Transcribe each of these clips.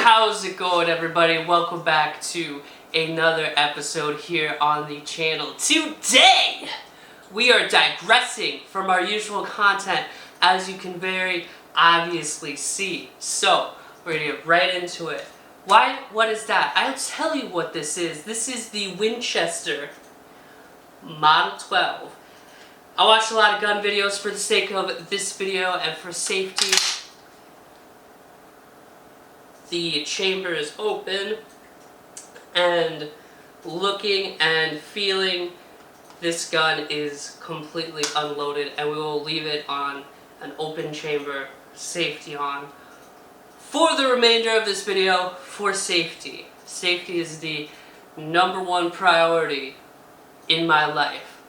How's it going, everybody? Welcome back to another episode here on the channel. Today, we are digressing from our usual content, as you can very obviously see. So, we're gonna get right into it. What is that? I'll tell you what this is. This is the Winchester Model 12. I watched a lot of gun videos for the sake of this video and for safety. The chamber is open, and looking and feeling, this gun is completely unloaded, and we will leave it on an open chamber, safety on, for the remainder of this video for safety. Safety is the #1 priority in my life.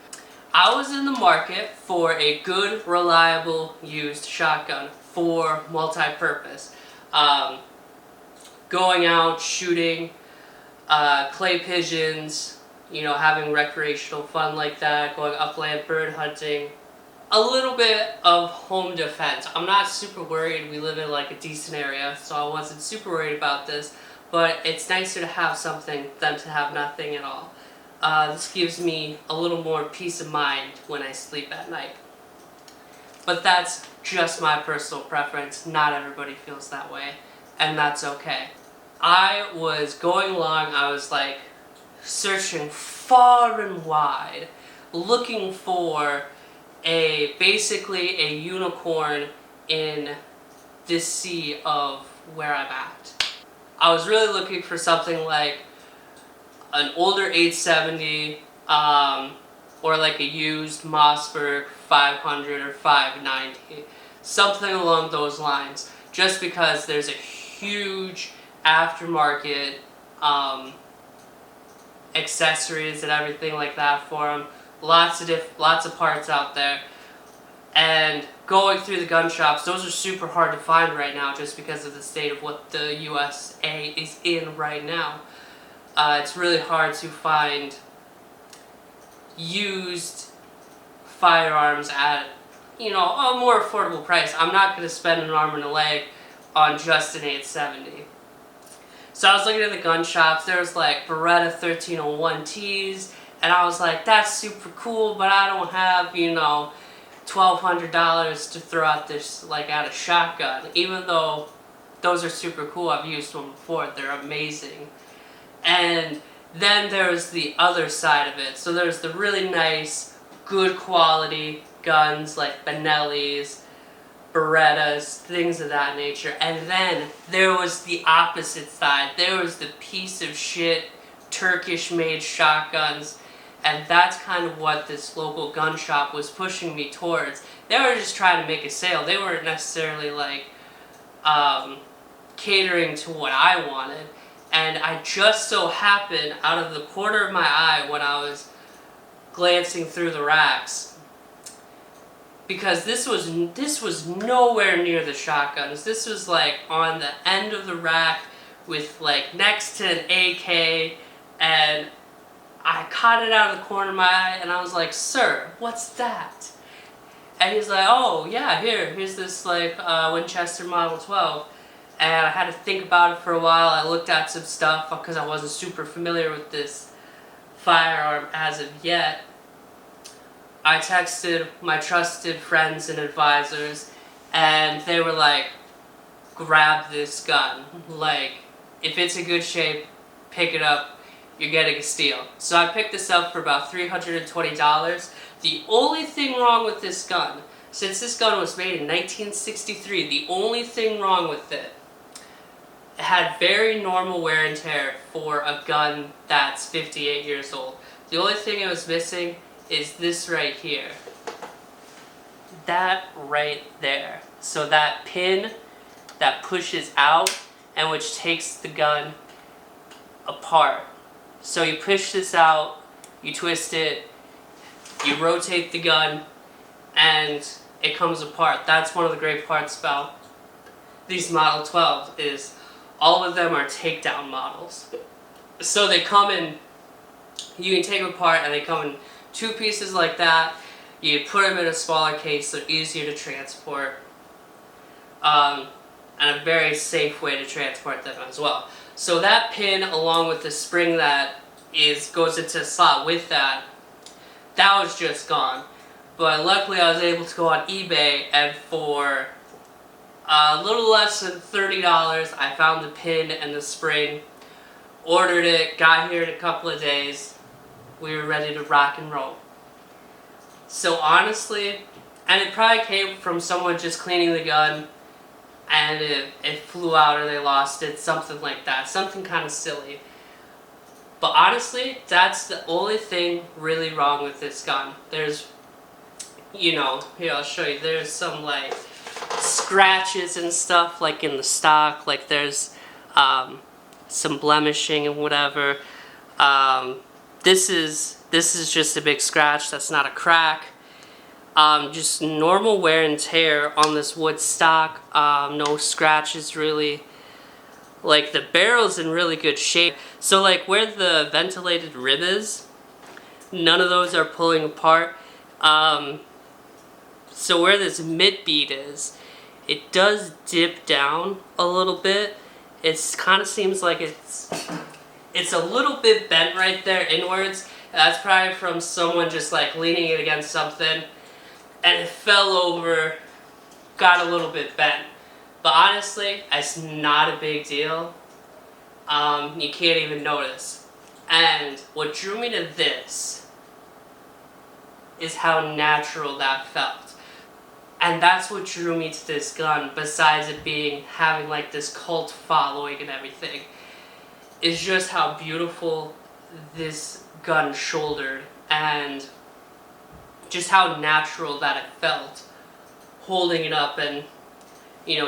I was in the market for a good, reliable, used shotgun for multi-purpose. Going out, shooting, clay pigeons, you know, having recreational fun like that, going upland bird hunting, a little bit of home defense. I'm not super worried. We live in like a decent area, so I wasn't super worried about this, but it's nicer to have something than to have nothing at all. This gives me a little more peace of mind when I sleep at night. But that's just my personal preference. Not everybody feels that way, and that's okay. I was going along, I was like searching far and wide, looking for basically a unicorn in this sea of where I'm at. I was really looking for something like an older 870, or like a used Mossberg 500 or 590, something along those lines, just because there's a huge aftermarket accessories and everything like that for them. Lots of parts out there, and going through the gun shops, those are super hard to find right now, just because of the state of what the USA is in right now. It's really hard to find used firearms at, you know, a more affordable price. I'm not going to spend an arm and a leg on just an 870. So I was looking at the gun shops. There was like Beretta 1301Ts, and I was like, that's super cool, but I don't have, you know, $1,200 to throw out this, like, at a shotgun. Even though those are super cool, I've used them before, they're amazing. And then there's the other side of it. So there's the really nice, good quality guns like Benelli's, Berettas, things of that nature. And then there was the opposite side. There was the piece of shit Turkish-made shotguns, and that's kind of what this local gun shop was pushing me towards. They were just trying to make a sale. They weren't necessarily like catering to what I wanted. And I just so happened, out of the corner of my eye when I was glancing through the racks, because this was nowhere near the shotguns. This was like on the end of the rack with like next to an AK, and I caught it out of the corner of my eye, and I was like, "Sir, what's that?" And he's like, "Oh yeah, here's this like Winchester Model 12." And I had to think about it for a while. I looked at some stuff because I wasn't super familiar with this firearm as of yet. I texted my trusted friends and advisors, and they were like, grab this gun. Like, if it's in good shape, pick it up. You're getting a steal. So I picked this up for about $320. The only thing wrong with this gun, since this gun was made in 1963, the only thing wrong with it had very normal wear and tear for a gun that's 58 years old. The only thing it was missing is this right here. That right there. So that pin that pushes out and which takes the gun apart. So you push this out, you twist it, you rotate the gun, and it comes apart. That's one of the great parts about these Model 12 is all of them are takedown models. So they come in, you can take them apart, and they come in 2 pieces like that. You put them in a smaller case, so easier to transport. and a very safe way to transport them as well. So that pin, along with the spring that goes into the slot with that was just gone. But luckily I was able to go on eBay, and for a little less than $30 I found the pin and the spring, ordered it, got here in a couple of days, we were ready to rock and roll. So honestly, and it probably came from someone just cleaning the gun and it flew out or they lost it, something like that, something kind of silly. But honestly, that's the only thing really wrong with this gun. There's, here I'll show you, there's some like scratches and stuff like in the stock, like there's some blemishing and whatever. This is just a big scratch, that's not a crack. Just normal wear and tear on this wood stock, no scratches really. Like the barrel's in really good shape. So like where the ventilated rib is, none of those are pulling apart. So where this mid bead is, it does dip down a little bit. It kind of seems like it's a little bit bent right there inwards. That's probably from someone just like leaning it against something and it fell over, got a little bit bent. But honestly, it's not a big deal. You can't even notice. And what drew me to this is how natural that felt. And that's what drew me to this gun, besides it having like this cult following and everything, is just how beautiful this gun shouldered and just how natural that it felt holding it up and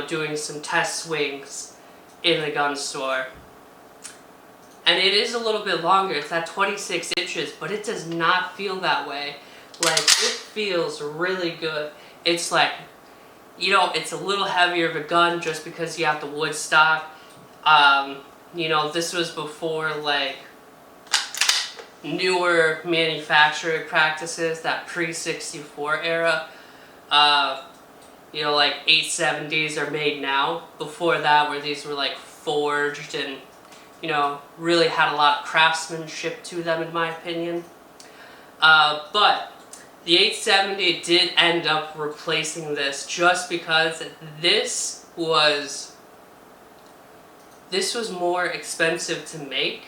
doing some test swings in the gun store. And it is a little bit longer, it's at 26 inches, but it does not feel that way. Like, it feels really good. It's like, it's a little heavier of a gun just because you have the wood stock. This was before like newer manufacturing practices, that pre-64 era. Like 870s are made now. Before that, where these were like forged and, really had a lot of craftsmanship to them, in my opinion. But the 870 did end up replacing this just because this was more expensive to make.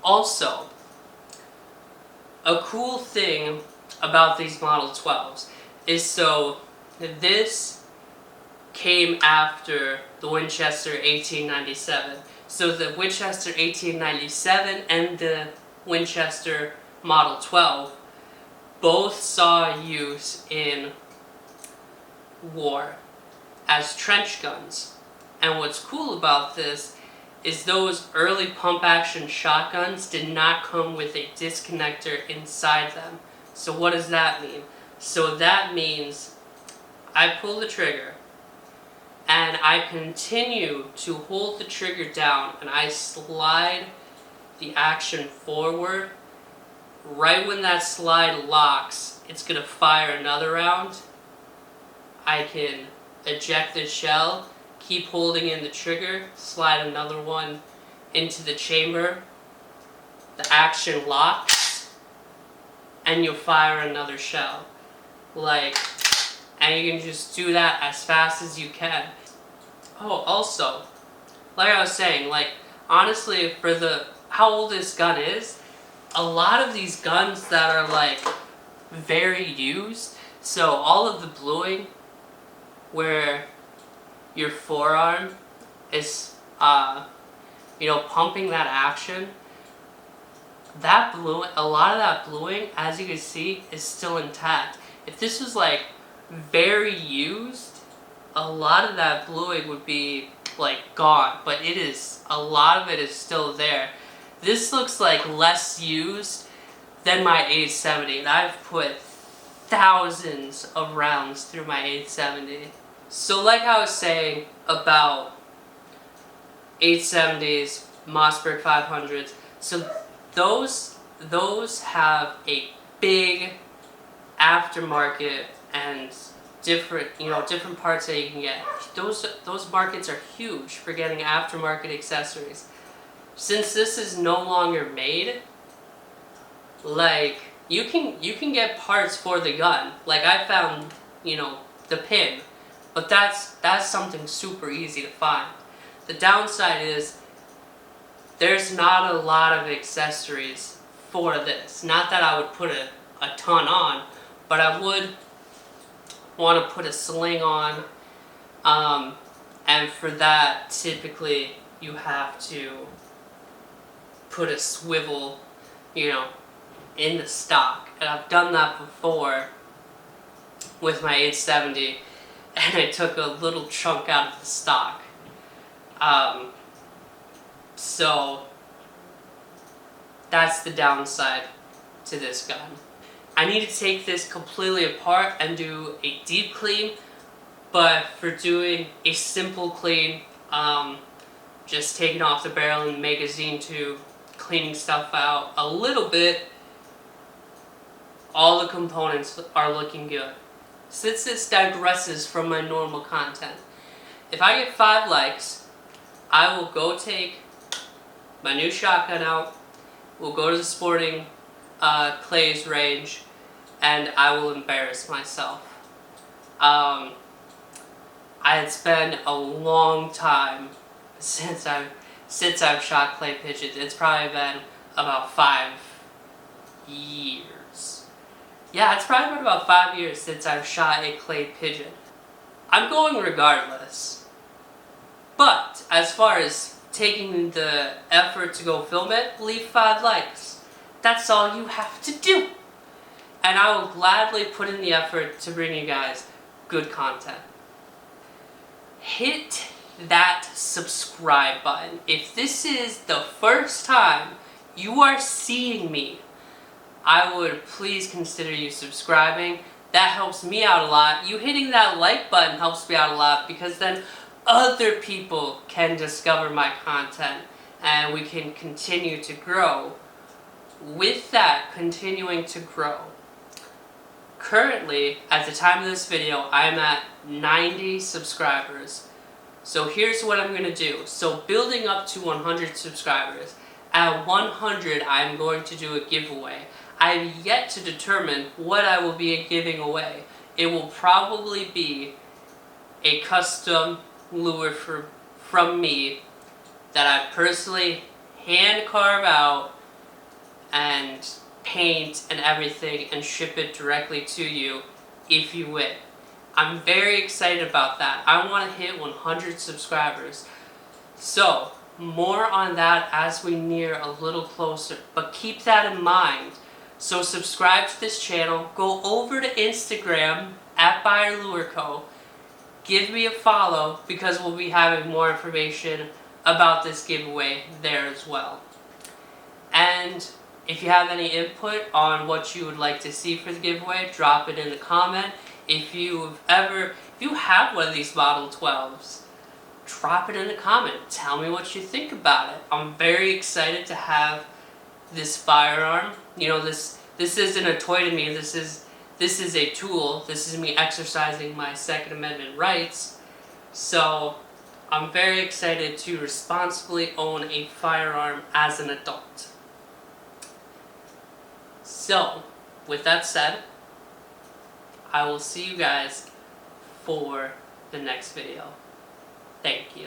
Also, a cool thing about these Model 12s is this came after the Winchester 1897. So the Winchester 1897 and the Winchester Model 12 both saw use in war as trench guns. And what's cool about this is those early pump-action shotguns did not come with a disconnector inside them. So what does that mean? So that means I pull the trigger and I continue to hold the trigger down and I slide the action forward. Right when that slide locks, it's going to fire another round. I can eject the shell, keep holding in the trigger, slide another one into the chamber. The action locks, and you'll fire another shell. And you can just do that as fast as you can. Oh, also, like I was saying, honestly, for how old this gun is, a lot of these guns that are very used, so all of the bluing where your forearm is pumping that action, that bluing, a lot of that bluing, as you can see, is still intact. If this was very used, a lot of that bluing would be gone, but a lot of it is still there. This looks less used than my 870, and I've put thousands of rounds through my 870. So like I was saying about 870s, Mossberg 500s, so those have a big aftermarket and different, different parts that you can get. Those markets are huge for getting aftermarket accessories. Since this is no longer made, like, you can get parts for the gun. Like, I found, the pin, but that's something super easy to find. The downside is there's not a lot of accessories for this. Not that I would put a ton on, but I would want to put a sling on, and for that, typically, you have to put a swivel, in the stock. And I've done that before with my 870, and I took a little chunk out of the stock. So that's the downside to this gun. I need to take this completely apart and do a deep clean, but for doing a simple clean, just taking off the barrel and the magazine tube, cleaning stuff out a little bit, all the components are looking good. Since this digresses from my normal content, if I get 5 likes, I will go take my new shotgun out, we'll go to the sporting clays range, and I will embarrass myself. I had spent a long time since I've shot clay pigeons. It's probably been about 5 years. Yeah, it's probably been about 5 years since I've shot a clay pigeon. I'm going regardless. But as far as taking the effort to go film it, leave 5 likes. That's all you have to do. And I will gladly put in the effort to bring you guys good content. Hit that subscribe button. If this is the first time you are seeing me, I would please consider you subscribing. That helps me out a lot. You hitting that like button helps me out a lot, because then other people can discover my content and we can continue to grow. With that, continuing to grow. Currently, at the time of this video, I'm at 90 subscribers. So here's what I'm going to do. So building up to 100 subscribers. At 100, I'm going to do a giveaway. I've yet to determine what I will be giving away. It will probably be a custom lure from me that I personally hand carve out and paint and everything and ship it directly to you if you win. I'm very excited about that. I want to hit 100 subscribers. So, more on that as we near a little closer, but keep that in mind. So subscribe to this channel, go over to Instagram at BeyerLureCo, give me a follow, because we'll be having more information about this giveaway there as well. And if you have any input on what you would like to see for the giveaway, drop it in the comment. If you have one of these Model 12s, drop it in the comment. Tell me what you think about it. I'm very excited to have this firearm. This isn't a toy to me. This is a tool. This is me exercising my Second Amendment rights. So I'm very excited to responsibly own a firearm as an adult. So, with that said, I will see you guys for the next video. Thank you.